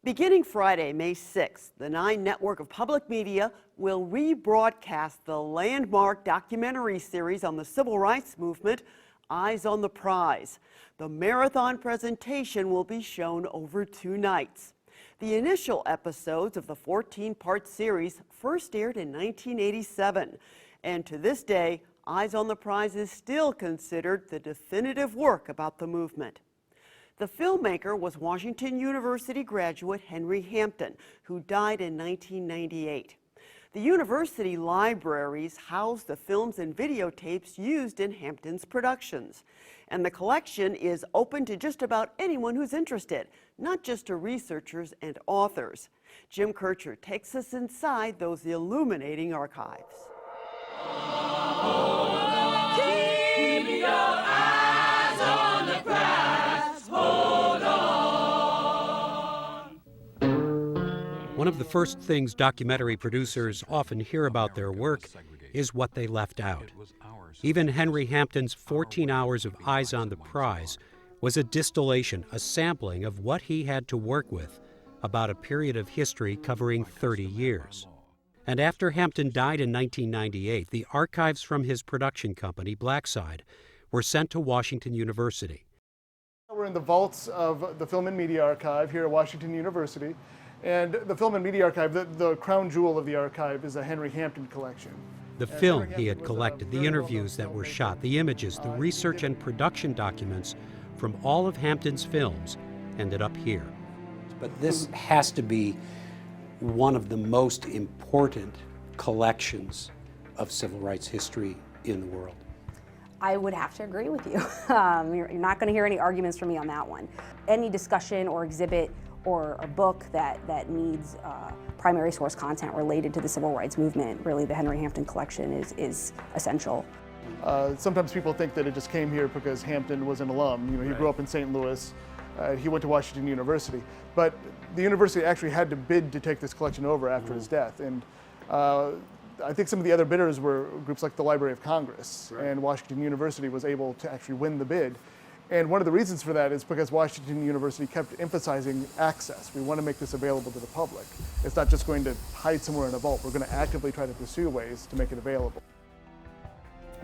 Beginning Friday, May 6th, the 9 network of public media will rebroadcast the landmark documentary series on the civil rights movement, Eyes on the Prize. The marathon presentation will be shown over 2 nights. The initial episodes of the 14-part series first aired in 1987, and to this day, Eyes on the Prize is still considered the definitive work about the movement. The filmmaker was Washington University graduate Henry Hampton, who died in 1998. The university libraries house the films and videotapes used in Hampton's productions. And the collection is open to just about anyone who's interested, not just to researchers and authors. Jim Kirchherr takes us inside those illuminating archives. Keep your eyes on the prize. Hold on. One of the first things documentary producers often hear about their work is what they left out. Even Henry Hampton's 14 hours of Eyes on the Prize was a distillation, a sampling of what he had to work with about a period of history covering 30 years. And after Hampton died in 1998, the archives from his production company, Blackside, were sent to Washington University. We're in the vaults of the Film and Media Archive here at Washington University. And the Film and Media Archive, the crown jewel of the archive, is a Henry Hampton collection. The film he had collected, the interviews that were shot, the images, the research and production documents from all of Hampton's films ended up here. But this has to be one of the most important collections of civil rights history in the world. I would have to agree with you. You're not going to hear any arguments from me on that one. Any discussion or exhibit or a book that needs primary source content related to the civil rights movement, really the Henry Hampton collection is essential. Sometimes people think that it just came here because Hampton was an alum. You know, he grew up in St. Louis. He went to Washington University. But the university actually had to bid to take this collection over after his death. And I think some of the other bidders were groups like the Library of Congress, and Washington University was able to actually win the bid. And one of the reasons for that is because Washington University kept emphasizing access. We want to make this available to the public. It's not just going to hide somewhere in a vault. We're going to actively try to pursue ways to make it available.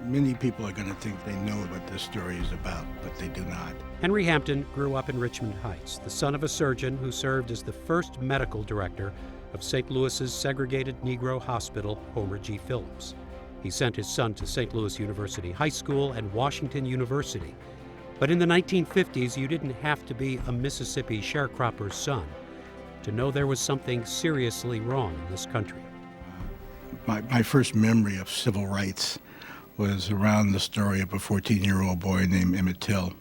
Many people are going to think they know what this story is about, but they do not. Henry Hampton grew up in Richmond Heights, the son of a surgeon who served as the first medical director of St. Louis's segregated Negro hospital, Homer G. Phillips. He sent his son to St. Louis University High School and Washington University. But in the 1950s, you didn't have to be a Mississippi sharecropper's son to know there was something seriously wrong in this country. My first memory of civil rights was around the story of a 14-year-old boy named Emmett Till.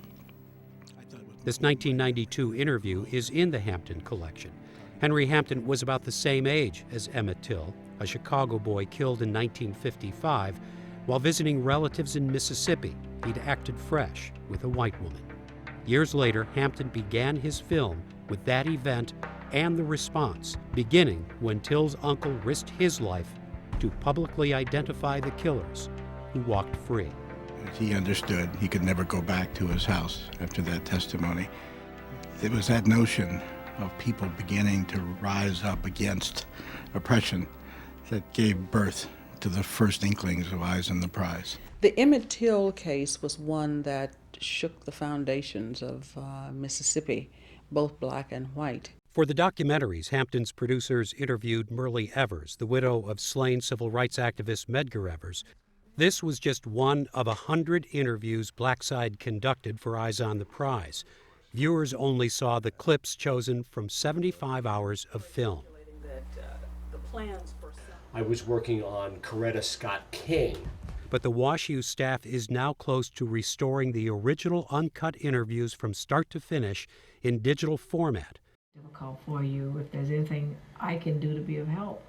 This 1992 interview is in the Hampton collection. Henry Hampton was about the same age as Emmett Till, a Chicago boy killed in 1955 while visiting relatives in Mississippi. He'd acted fresh with a white woman. Years later, Hampton began his film with that event and the response, beginning when Till's uncle risked his life to publicly identify the killers who walked free. He understood he could never go back to his house after that testimony. It was that notion of people beginning to rise up against oppression that gave birth to the first inklings of Eyes on the Prize. The Emmett Till case was one that shook the foundations of Mississippi, both black and white. For the documentaries, Hampton's producers interviewed Myrlie Evers, the widow of slain civil rights activist Medgar Evers. This was just one of 100 interviews Blackside conducted for Eyes on the Prize. Viewers only saw the clips chosen from 75 hours of film. I was working on Coretta Scott King. But the WashU staff is now close to restoring the original uncut interviews from start to finish in digital format. Difficult for you. If there's anything I can do to be of help,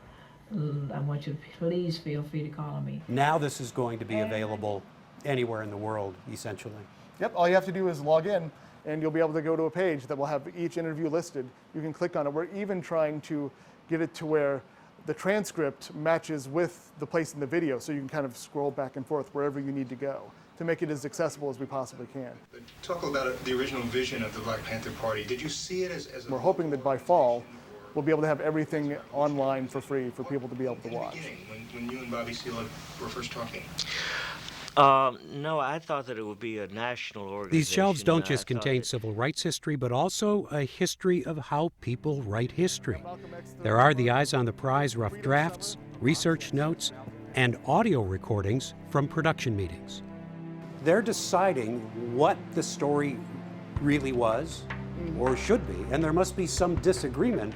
I want you to please feel free to call me. Now this is going to be available anywhere in the world, essentially. Yep, all you have to do is log in, and you'll be able to go to a page that will have each interview listed. You can click on it. We're even trying to get it to where the transcript matches with the place in the video, so you can kind of scroll back and forth wherever you need to go to make it as accessible as we possibly can. Talk about the original vision of the Black Panther Party. Did you see it as We're hoping that by fall, we'll be able to have everything online for free for people to be able to watch. When you and Bobby Seale were first talking? No, I thought that it would be a national organization. These shelves don't just I thought contain that- civil rights history, but also a history of how people write history. There are the Eyes on the Prize rough drafts, research notes, and audio recordings from production meetings. They're deciding what the story really was or should be, and there must be some disagreement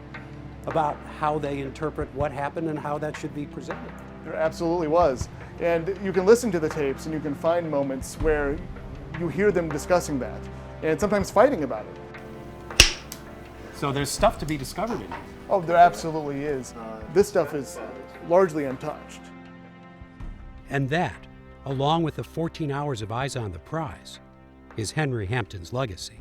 about how they interpret what happened and how that should be presented. There absolutely was. And you can listen to the tapes and you can find moments where you hear them discussing that and sometimes fighting about it. So there's stuff to be discovered in it. Oh, there absolutely is. This stuff is largely untouched. And that, along with the 14 hours of Eyes on the Prize, is Henry Hampton's legacy.